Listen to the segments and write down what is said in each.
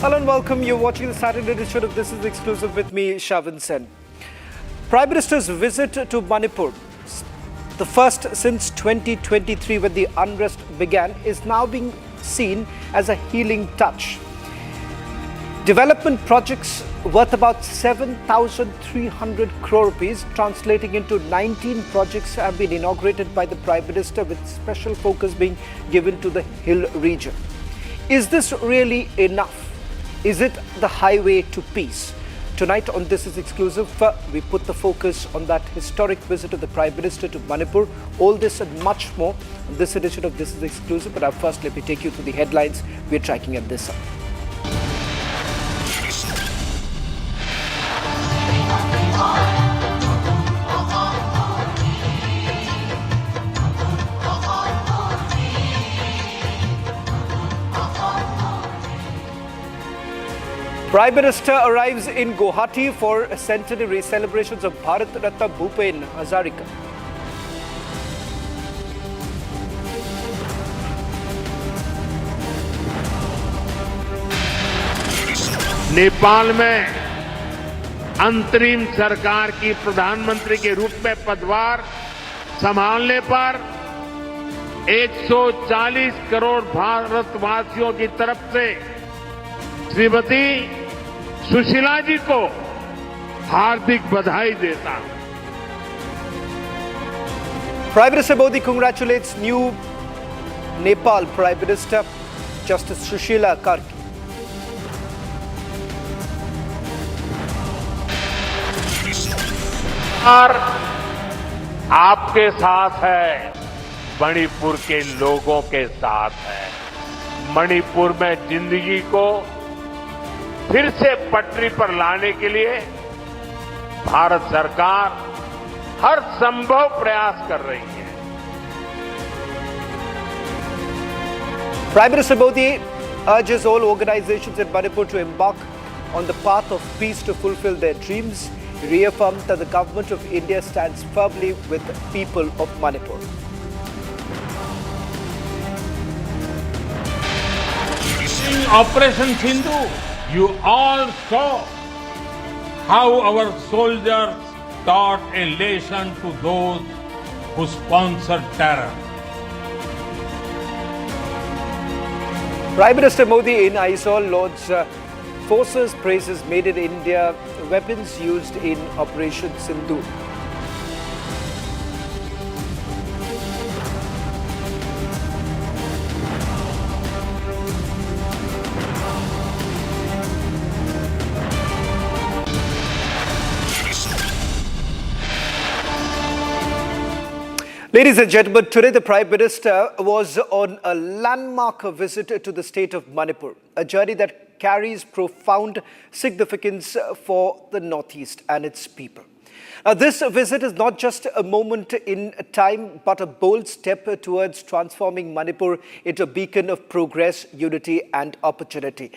Hello and welcome. You're watching the Saturday edition of This Is Exclusive with me, Shavin Sen. Prime Minister's visit to Manipur, the first since 2023 when the unrest began, is now being seen as a healing touch. Development projects worth about 7,300 crore rupees, translating into 19 projects, have been inaugurated by the Prime Minister, with special focus being given to the hill region. Is this really enough? Is it the highway to peace? Tonight on This Is Exclusive, we put the focus on that historic visit of the Prime Minister to Manipur. All this and much more on this edition of This Is Exclusive. But first, let me take you through the headlines we're tracking at this hour. Prime Minister arrives in Guwahati for centenary celebrations of Bharat Ratna Bhupen Hazarika. Nepal में अंतरिम सरकार की प्रधानमंत्री के रूप में पदभार संभालने पर 140 करोड़ भारतवासियों की तरफ से श्रीमती सुशीला जी को हार्दिक बधाई देता हूं। Prime Minister Modi congratulates new Nepal Prime Minister Justice Sushila Karki. और आपके साथ है, मणिपुर के लोगों के साथ है। मणिपुर में जिंदगी को फिर से पटरी पर लाने के लिए भारत सरकार हर संभव प्रयास कर रही है। Prime Minister Modi urges all organizations in Manipur to embark on the path of peace to fulfill their dreams. He reaffirmed that the government of India stands firmly with the people of Manipur. In Operation Sindhu, you all saw how our soldiers taught a lesson to those who sponsored terror. Prime Minister Modi in Aizawl lauds forces praises Made in India weapons used in Operation Sindhu. Ladies and gentlemen, today the Prime Minister was on a landmark visit to the state of Manipur, a journey that carries profound significance for the Northeast and its people. Now, this visit is not just a moment in time, but a bold step towards transforming Manipur into a beacon of progress, unity and opportunity.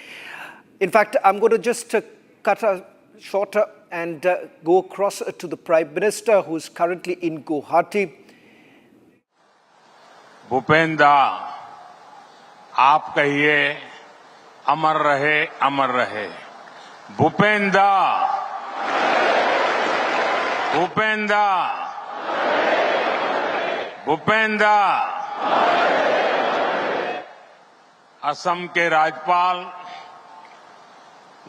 In fact, I'm going to just cut shorter and go across to the Prime Minister, who is currently in Guwahati. Bhupendra, आप कहिए अमर रहे, अमर रहे। भूपेंद्र, भूपेंद्र, भूपेंद्र। असम के राज्यपाल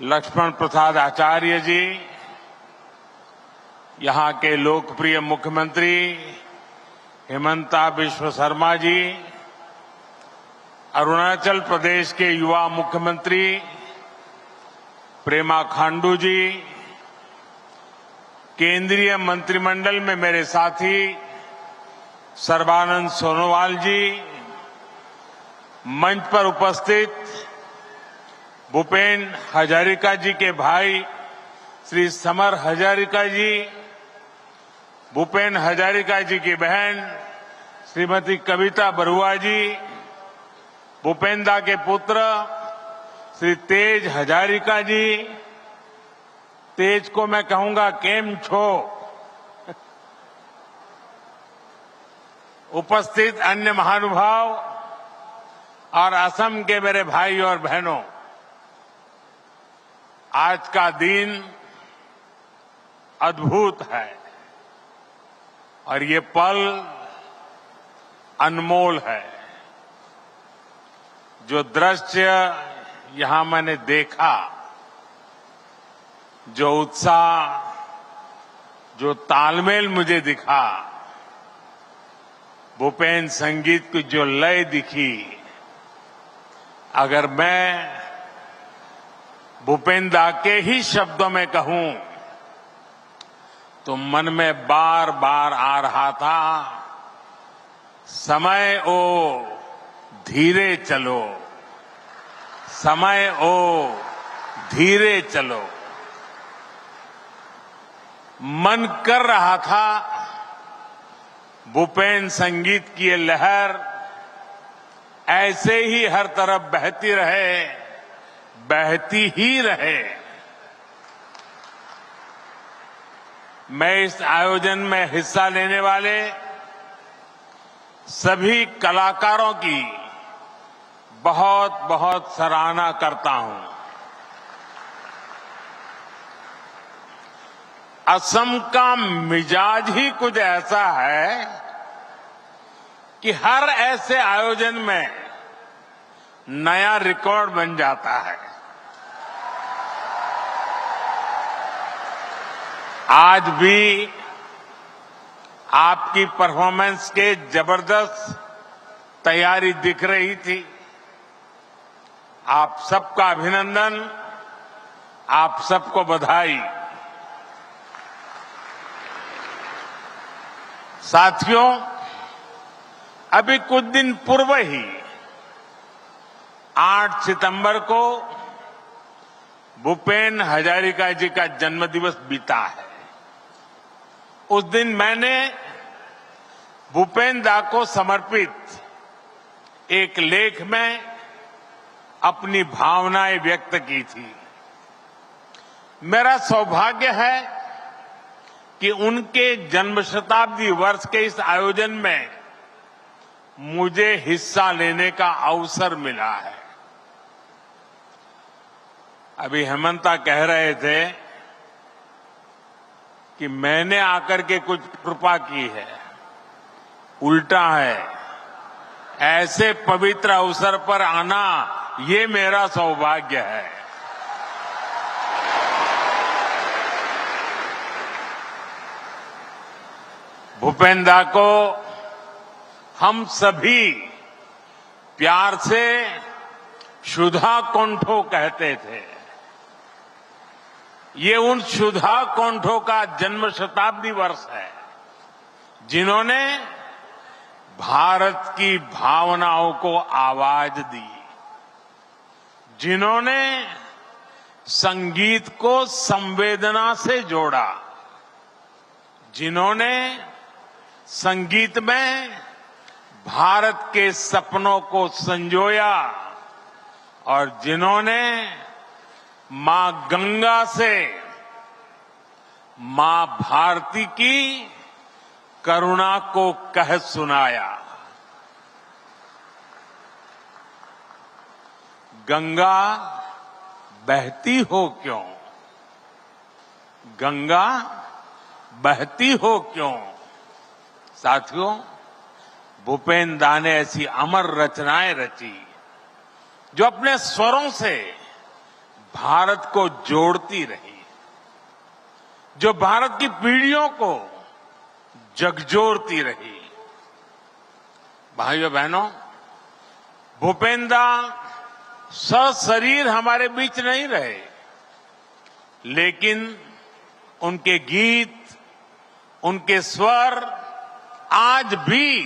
लक्ष्मण प्रसाद आचार्य जी, यहां के लोकप्रिय मुख्यमंत्री हिमंता बिश्व शर्मा जी, अरुणाचल प्रदेश के युवा मुख्यमंत्री प्रेमा खांडू जी, केंद्रीय मंत्रिमंडल में मेरे साथी सर्बानंद सोनोवाल जी, मंच पर उपस्थित भूपेन हजारिका जी के भाई श्री समर हजारिका जी, भूपेन हजारिका जी की बहन श्रीमती कविता बरुआ जी, भूपेंद्र के पुत्र श्री तेज हजारिका जी। तेज को मैं कहूंगा केम छो। उपस्थित अन्य महानुभाव और असम के मेरे भाई और बहनों, आज का दिन अद्भुत है और ये पल अनमोल है। जो दृश्य यहां मैंने देखा, जो उत्साह, जो तालमेल मुझे दिखा, भूपेन संगीत की जो लय दिखी, अगर मैं भूपेन दा के ही शब्दों में कहूं तो मन में बार बार आ रहा था, समय ओ धीरे चलो, समय ओ धीरे चलो। मन कर रहा था भूपेन संगीत की ये लहर ऐसे ही हर तरफ बहती रहे, बहती ही रहे। मैं इस आयोजन में हिस्सा लेने वाले सभी कलाकारों की बहुत बहुत सराहना करता हूं। असम का मिजाज ही कुछ ऐसा है कि हर ऐसे आयोजन में नया रिकॉर्ड बन जाता है। आज भी आपकी परफॉर्मेंस के जबरदस्त तैयारी दिख रही थी। आप सबका अभिनंदन, आप सबको बधाई। साथियों, अभी कुछ दिन पूर्व ही 8 सितंबर को भूपेन हजारिका जी का जन्मदिवस बीता है। उस दिन मैंने भूपेन दा को समर्पित एक लेख में अपनी भावनाएं व्यक्त की थी। मेरा सौभाग्य है कि उनके जन्म शताब्दी वर्ष के इस आयोजन में मुझे हिस्सा लेने का अवसर मिला है। अभी हेमंता कह रहे थे कि मैंने आकर के कुछ कृपा की है, उल्टा है। ऐसे पवित्र अवसर पर आना ये मेरा सौभाग्य है। भूपेन दा को हम सभी प्यार से सुधा कोंठो कहते थे। ये उन सुधा कोंठो का जन्म शताब्दी वर्ष है जिन्होंने भारत की भावनाओं को आवाज दी, जिन्होंने संगीत को संवेदना से जोड़ा, जिन्होंने संगीत में भारत के सपनों को संजोया और जिन्होंने मां गंगा से मां भारती की करुणा को कह सुनाया। गंगा बहती हो क्यों, गंगा बहती हो क्यों। साथियों, भूपेन दा ने ऐसी अमर रचनाएं रची जो अपने स्वरों से भारत को जोड़ती रही, जो भारत की पीढ़ियों को झकझोरती रही। भाइयों बहनों, भूपेन दा सशरीर हमारे बीच नहीं रहे, लेकिन उनके गीत, उनके स्वर आज भी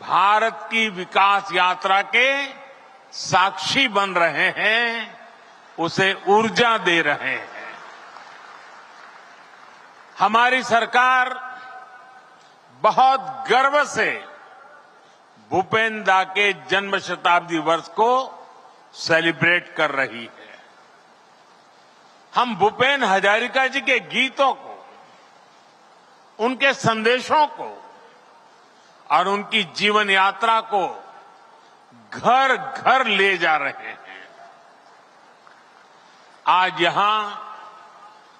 भारत की विकास यात्रा के साक्षी बन रहे हैं, उसे ऊर्जा दे रहे हैं। हमारी सरकार बहुत गर्व से भूपेन दा के जन्म शताब्दी वर्ष को सेलिब्रेट कर रही है। हम भूपेन हजारिका जी के गीतों को, उनके संदेशों को और उनकी जीवन यात्रा को घर घर ले जा रहे हैं। आज यहां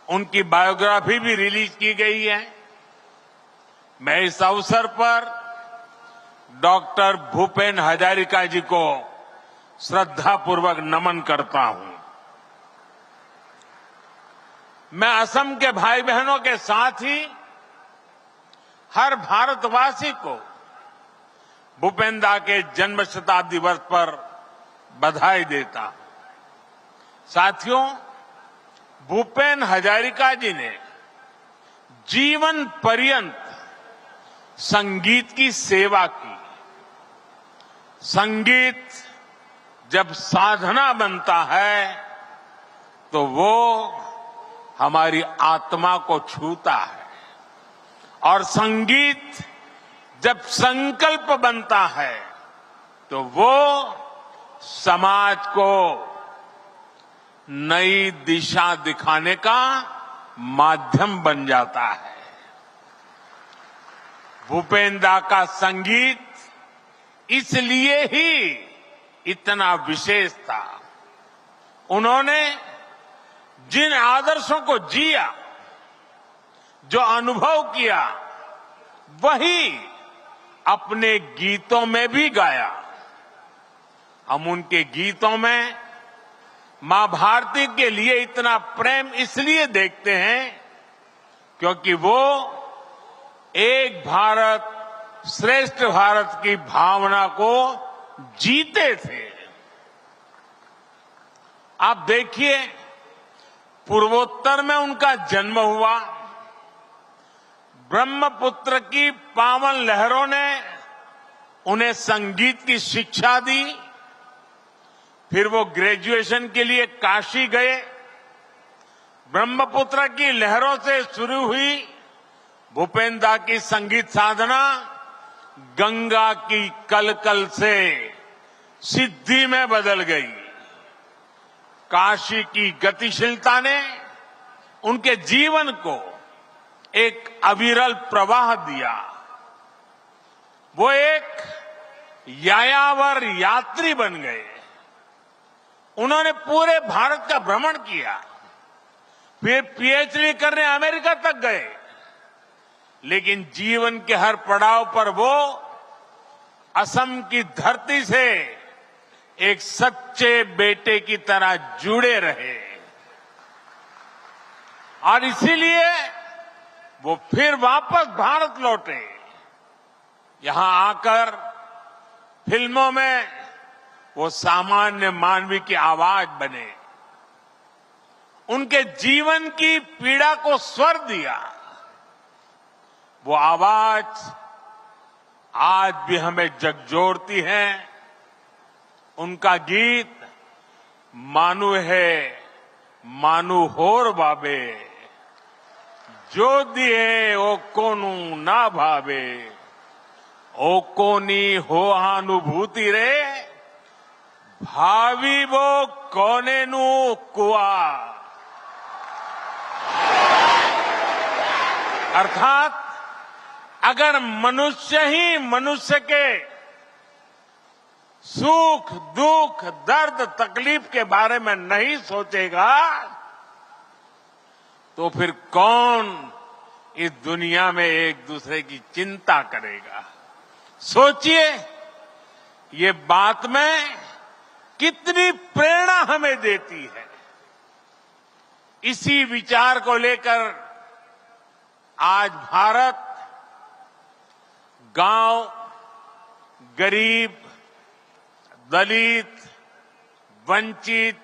उनकी बायोग्राफी भी रिलीज की गई है। मैं इस अवसर पर डॉक्टर भूपेन हजारिका जी को श्रद्धापूर्वक नमन करता हूं। मैं असम के भाई बहनों के साथ ही हर भारतवासी को भूपेन दा के जन्म शताब्दी वर्ष पर बधाई देता हूं। साथियों, भूपेन हजारिका जी ने जीवन पर्यंत संगीत की सेवा की। संगीत जब साधना बनता है तो वो हमारी आत्मा को छूता है, और संगीत जब संकल्प बनता है तो वो समाज को नई दिशा दिखाने का माध्यम बन जाता है। भूपेन दा का संगीत इसलिए ही इतना विशेष था। उन्होंने जिन आदर्शों को जिया, जो अनुभव किया, वही अपने गीतों में भी गाया। हम उनके गीतों में मां भारती के लिए इतना प्रेम इसलिए देखते हैं क्योंकि वो एक भारत श्रेष्ठ भारत की भावना को जीते थे। आप देखिए, पूर्वोत्तर में उनका जन्म हुआ। ब्रह्मपुत्र की पावन लहरों ने उन्हें संगीत की शिक्षा दी। फिर वो ग्रेजुएशन के लिए काशी गए। ब्रह्मपुत्र की लहरों से शुरू हुई भूपेन दा की संगीत साधना गंगा की कलकल से सिद्धि में बदल गई। काशी की गतिशीलता ने उनके जीवन को एक अविरल प्रवाह दिया। वो एक यायावर यात्री बन गए। उन्होंने पूरे भारत का भ्रमण किया, फिर पीएचडी करने अमेरिका तक गए। लेकिन जीवन के हर पड़ाव पर वो असम की धरती से एक सच्चे बेटे की तरह जुड़े रहे, और इसीलिए वो फिर वापस भारत लौटे। यहां आकर फिल्मों में वो सामान्य मानवी की आवाज बने। उनके जीवन की पीड़ा को स्वर दिया। वो आवाज आज भी हमें झकझोरती है। उनका गीत मानु है मानु होर बाबे, जो दिए ओ कोनु ना भावे, ओ कोनी हो अनुभूति रे, भावी वो कोने नु कुआ। अर्थात अगर मनुष्य ही मनुष्य के सुख दुख दर्द तकलीफ के बारे में नहीं सोचेगा तो फिर कौन इस दुनिया में एक दूसरे की चिंता करेगा। सोचिए, ये बात में कितनी प्रेरणा हमें देती है। इसी विचार को लेकर आज भारत गांव, गरीब, दलित, वंचित,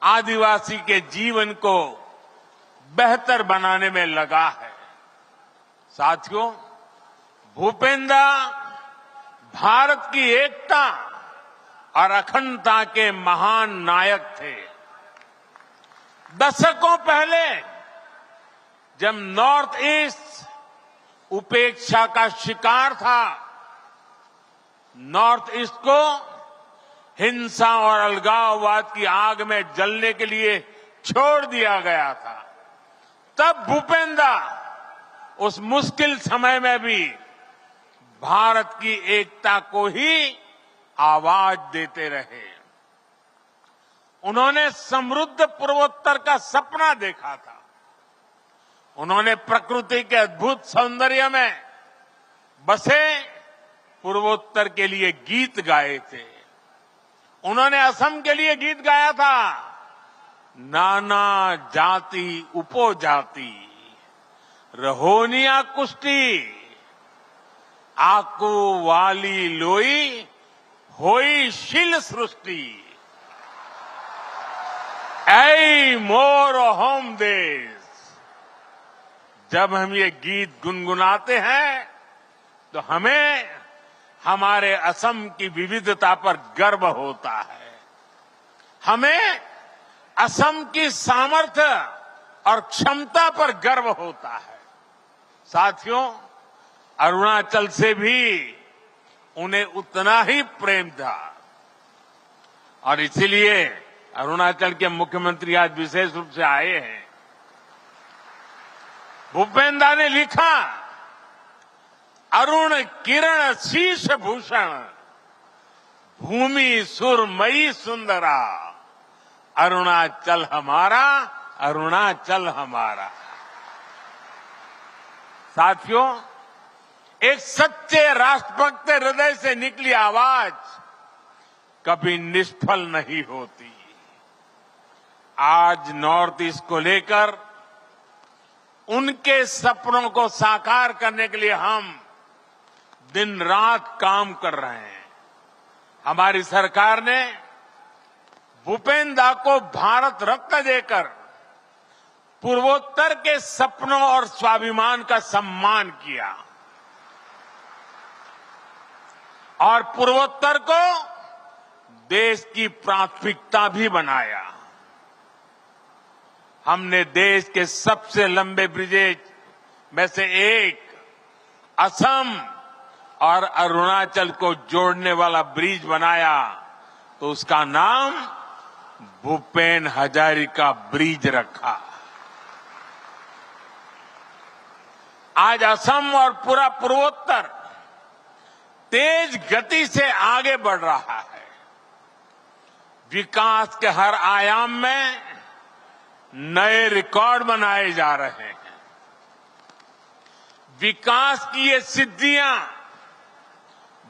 आदिवासी के जीवन को बेहतर बनाने में लगा है। साथियों, भूपेन दा भारत की एकता और अखंडता के महान नायक थे। दशकों पहले जब नॉर्थ ईस्ट उपेक्षा का शिकार था, नॉर्थ ईस्ट को हिंसा और अलगाववाद की आग में जलने के लिए छोड़ दिया गया था, तब भूपेन दा उस मुश्किल समय में भी भारत की एकता को ही आवाज देते रहे। उन्होंने समृद्ध पूर्वोत्तर का सपना देखा था। उन्होंने प्रकृति के अद्भुत सौंदर्य में बसे पूर्वोत्तर के लिए गीत गाए थे। उन्होंने असम के लिए गीत गाया था, नाना जाति उपजाति रहोनिया कुष्टी आकू वाली लोई होई शिल सृष्टि ऐ मोर होम देश। जब हम ये गीत गुनगुनाते हैं तो हमें हमारे असम की विविधता पर गर्व होता है। हमें असम की सामर्थ्य और क्षमता पर गर्व होता है। साथियों, अरुणाचल से भी उन्हें उतना ही प्रेम था और इसीलिए अरुणाचल के मुख्यमंत्री आज विशेष रूप से आए हैं। भूपेंद्र ने लिखा, अरुण किरण शीश भूषण भूमि सुरमयी सुंदरा अरुणाचल हमारा, अरुणाचल हमारा। साथियों, एक सच्चे राष्ट्रभक्त हृदय से निकली आवाज कभी निष्फल नहीं होती। आज नॉर्थ ईस्ट को लेकर उनके सपनों को साकार करने के लिए हम दिन रात काम कर रहे हैं। हमारी सरकार ने भूपेंद्र को भारत रत्न देकर पूर्वोत्तर के सपनों और स्वाभिमान का सम्मान किया और पूर्वोत्तर को देश की प्राथमिकता भी बनाया। हमने देश के सबसे लंबे ब्रिजेज में से एक असम और अरुणाचल को जोड़ने वाला ब्रिज बनाया तो उसका नाम भूपेन हजारिका ब्रिज रखा। आज असम और पूरा पूर्वोत्तर तेज गति से आगे बढ़ रहा है। विकास के हर आयाम में नए रिकॉर्ड बनाए जा रहे हैं। विकास की ये सिद्धियां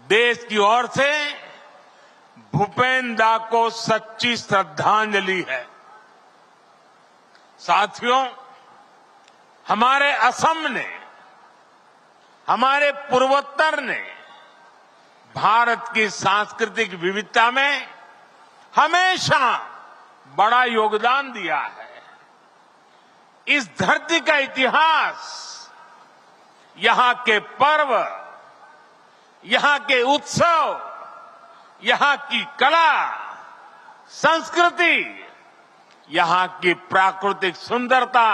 देश की ओर से भूपेंद्र को सच्ची श्रद्धांजलि है। साथियों, हमारे असम ने, हमारे पूर्वोत्तर ने भारत की सांस्कृतिक विविधता में हमेशा बड़ा योगदान दिया है। इस धरती का इतिहास, यहां के पर्व, यहां के उत्सव, यहां की कला, संस्कृति, यहां की प्राकृतिक सुंदरता,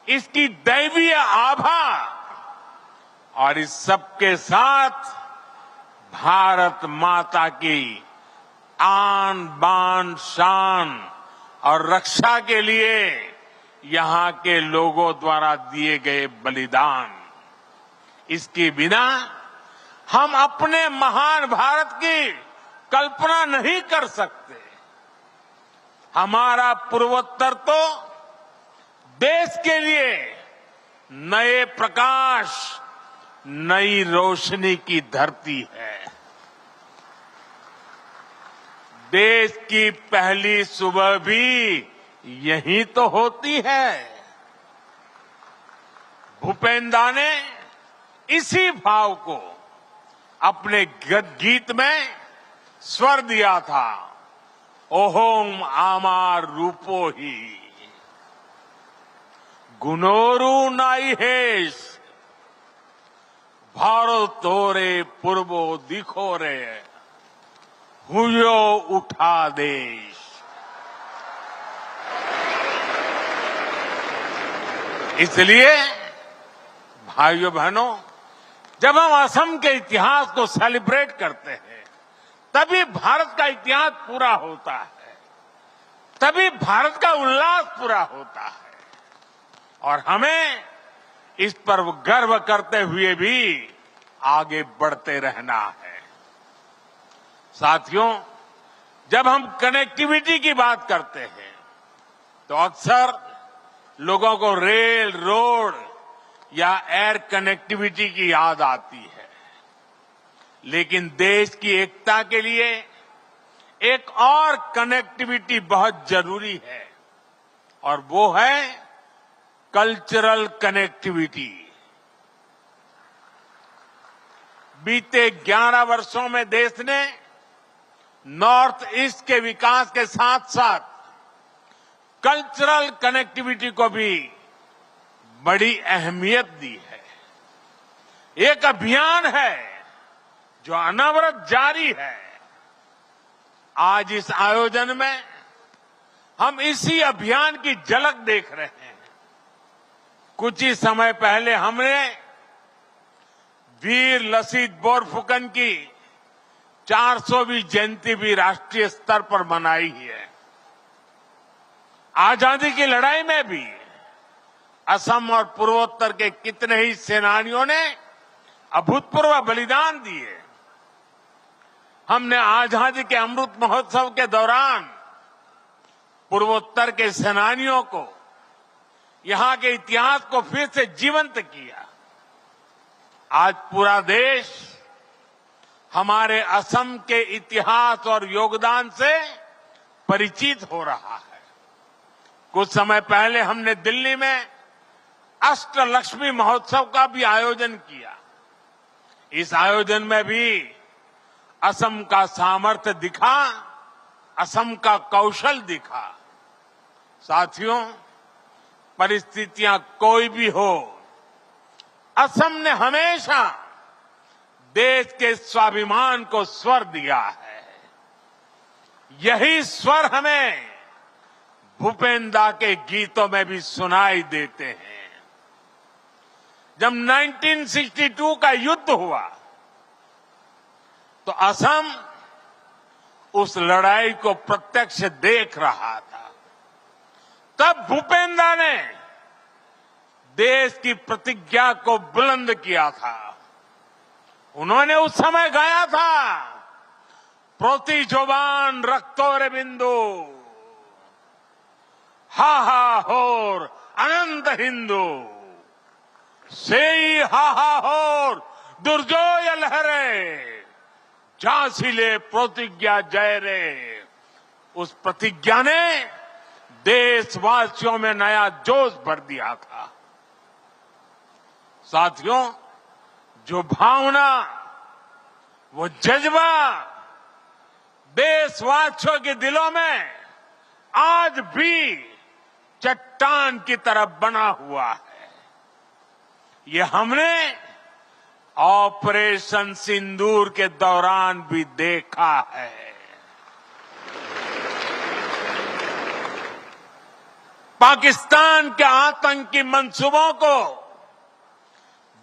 इसकी दैवीय आभा और इस सबके साथ भारत माता की आन बान शान और रक्षा के लिए यहां के लोगों द्वारा दिए गए बलिदान, इसके बिना हम अपने महान भारत की कल्पना नहीं कर सकते। हमारा पूर्वोत्तर तो देश के लिए नए प्रकाश, नई रोशनी की धरती है। देश की पहली सुबह भी यही तो होती है। भूपेंद्र ने इसी भाव को अपने गीत में स्वर दिया था, ओहोम आमार रूपो ही गुनोरू नाई हेश भारत तोरे पूर्वो दिखो रे हुयो उठा देश। इसलिए भाइयों बहनों, जब हम असम के इतिहास को सेलिब्रेट करते हैं तभी भारत का इतिहास पूरा होता है, तभी भारत का उल्लास पूरा होता है और हमें इस पर गर्व करते हुए भी आगे बढ़ते रहना है। साथियों, जब हम कनेक्टिविटी की बात करते हैं तो अक्सर लोगों को रेल, रोड या एयर कनेक्टिविटी की याद आती है, लेकिन देश की एकता के लिए एक और कनेक्टिविटी बहुत जरूरी है और वो है कल्चरल कनेक्टिविटी। बीते 11 वर्षों में देश ने नॉर्थ ईस्ट के विकास के साथ साथ कल्चरल कनेक्टिविटी को भी बड़ी अहमियत दी है। एक अभियान है जो अनवरत जारी है। आज इस आयोजन में हम इसी अभियान की झलक देख रहे हैं। कुछ ही समय पहले हमने वीर लसित बोरफुकन की 400वीं जयंती भी राष्ट्रीय स्तर पर मनाई है। आजादी की लड़ाई में भी असम और पूर्वोत्तर के कितने ही सेनानियों ने अभूतपूर्व बलिदान दिए। हमने आजादी के अमृत महोत्सव के दौरान पूर्वोत्तर के सेनानियों को, यहां के इतिहास को फिर से जीवंत किया। आज पूरा देश हमारे असम के इतिहास और योगदान से परिचित हो रहा है। कुछ समय पहले हमने दिल्ली में अष्टलक्ष्मी महोत्सव का भी आयोजन किया। इस आयोजन में भी असम का सामर्थ्य दिखा, असम का कौशल दिखा। साथियों, परिस्थितियां कोई भी हो, असम ने हमेशा देश के स्वाभिमान को स्वर दिया है। यही स्वर हमें भूपेन दा के गीतों में भी सुनाई देते हैं। जब 1962 का युद्ध हुआ तो असम उस लड़ाई को प्रत्यक्ष देख रहा था। तब भूपेन दा ने देश की प्रतिज्ञा को बुलंद किया था। उन्होंने उस समय गाया था, प्रोति जोबान रक्तोरे बिंदु, हा हा होर अनंत हिंदू, सेई हा हा होर दुर्जोय लहरे, झांसीले प्रतिज्ञा जय रे। उस प्रतिज्ञा ने देशवासियों में नया जोश भर दिया था। साथियों, जो भावना, वो जज्बा देशवासियों के दिलों में आज भी चट्टान की तरफ बना हुआ है। ये हमने ऑपरेशन सिंदूर के दौरान भी देखा है। पाकिस्तान के आतंकी मंसूबों को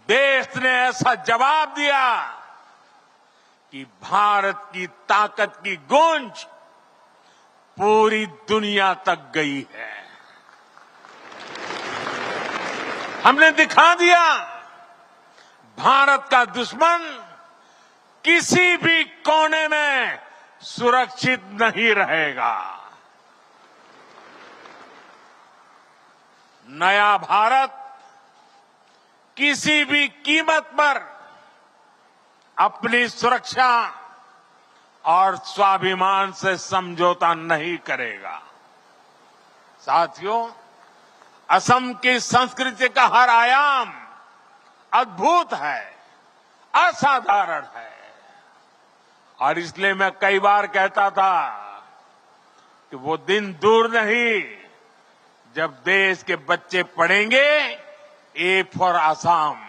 देश ने ऐसा जवाब दिया कि भारत की ताकत की गूंज पूरी दुनिया तक गई है। हमने दिखा दिया, भारत का दुश्मन किसी भी कोने में सुरक्षित नहीं रहेगा। नया भारत किसी भी कीमत पर अपनी सुरक्षा और स्वाभिमान से समझौता नहीं करेगा। साथियों, असम की संस्कृति का हर आयाम अद्भुत है, असाधारण है। और इसलिए मैं कई बार कहता था कि वो दिन दूर नहीं जब देश के बच्चे पढ़ेंगे ए फॉर असम।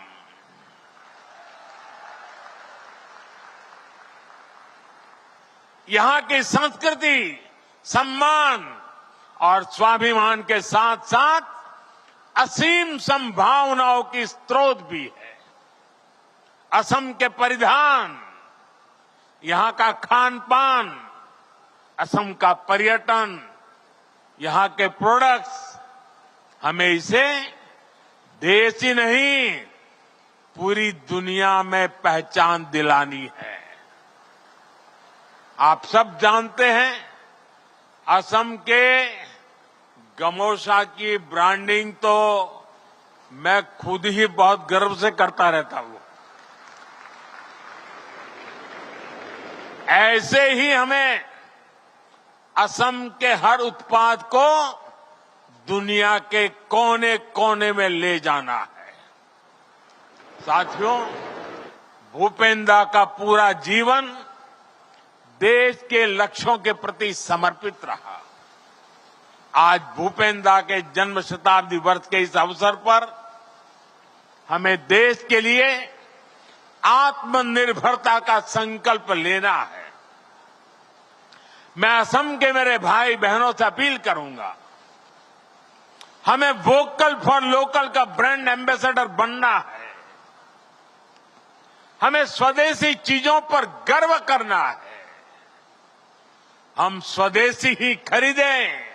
यहां की संस्कृति, सम्मान और स्वाभिमान के साथ साथ असीम संभावनाओं की स्रोत भी है। असम के परिधान, यहां का खान पान, असम का पर्यटन, यहां के प्रोडक्ट्स हमें इसे देश ही नहीं पूरी दुनिया में पहचान दिलानी है। आप सब जानते हैं असम के गमोसा की ब्रांडिंग तो मैं खुद ही बहुत गर्व से करता रहता हूं। ऐसे ही हमें असम के हर उत्पाद को दुनिया के कोने कोने में ले जाना है। साथियों, भूपेंद्र का पूरा जीवन देश के लक्ष्यों के प्रति समर्पित रहा। आज भूपेंद्र के जन्म शताब्दी वर्ष के इस अवसर पर हमें देश के लिए आत्मनिर्भरता का संकल्प लेना है। मैं असम के मेरे भाई बहनों से अपील करूंगा, हमें वोकल फॉर लोकल का ब्रांड एम्बेसडर बनना है। हमें स्वदेशी चीजों पर गर्व करना है। हम स्वदेशी ही खरीदें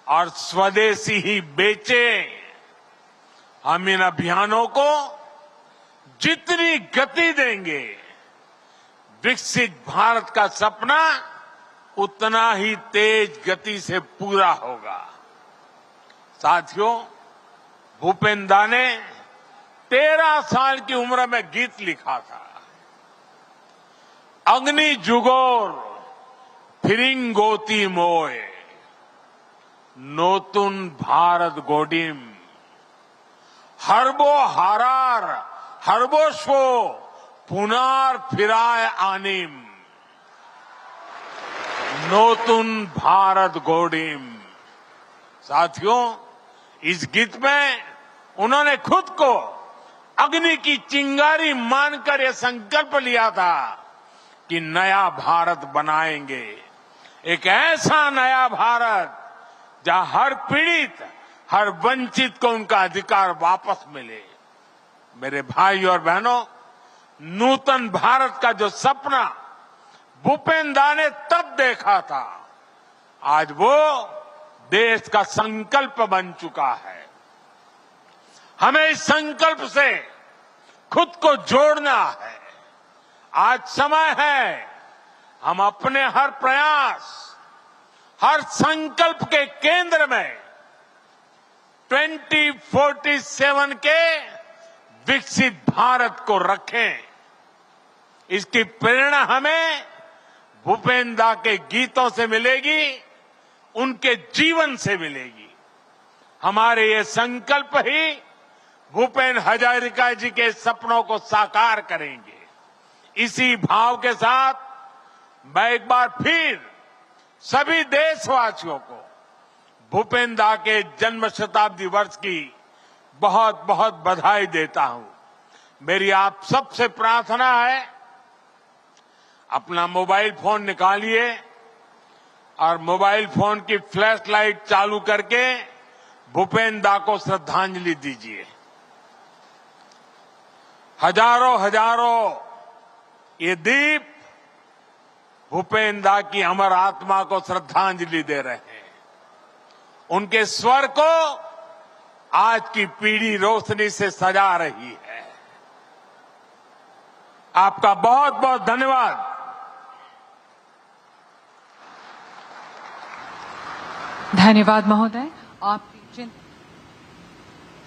और स्वदेशी ही बेचें। हम इन अभियानों को जितनी गति देंगे, विकसित भारत का सपना उतना ही तेज गति से पूरा होगा। साथियों, भूपेंद्र ने 13 साल की उम्र में गीत लिखा था। अग्नि जुगोर फिरिंगोती मोय नोतुन भारत गोडिम हरबो हारार हरबोशो पुनार फिराय आनिम नोतुन भारत गोडिम। साथियों, इस गीत में उन्होंने खुद को अग्नि की चिंगारी मानकर यह संकल्प लिया था कि नया भारत बनाएंगे। एक ऐसा नया भारत जहां हर पीड़ित, हर वंचित को उनका अधिकार वापस मिले। मेरे भाई और बहनों, नूतन भारत का जो सपना भूपेंद्र ने तब देखा था, आज वो देश का संकल्प बन चुका है। हमें इस संकल्प से खुद को जोड़ना है। आज समय है हम अपने हर प्रयास, हर संकल्प के केंद्र में 2047 के विकसित भारत को रखें। इसकी प्रेरणा हमें भूपेंद्र के गीतों से मिलेगी, उनके जीवन से मिलेगी। हमारे ये संकल्प ही भूपेन हजारिका जी के सपनों को साकार करेंगे। इसी भाव के साथ मैं एक बार फिर सभी देशवासियों को भूपेंद्र के जन्म शताब्दी वर्ष की बहुत बहुत बधाई देता हूं। मेरी आप सबसे प्रार्थना है, अपना मोबाइल फोन निकालिए और मोबाइल फोन की फ्लैश लाइट चालू करके भूपेंद्र को श्रद्धांजलि दीजिए। हजारों हजारों ये दीप भूपेंद्र की अमर आत्मा को श्रद्धांजलि दे रहे हैं। उनके स्वर को आज की पीढ़ी रोशनी से सजा रही है। आपका बहुत बहुत धन्यवाद। धन्यवाद महोदय। आपकी चिंता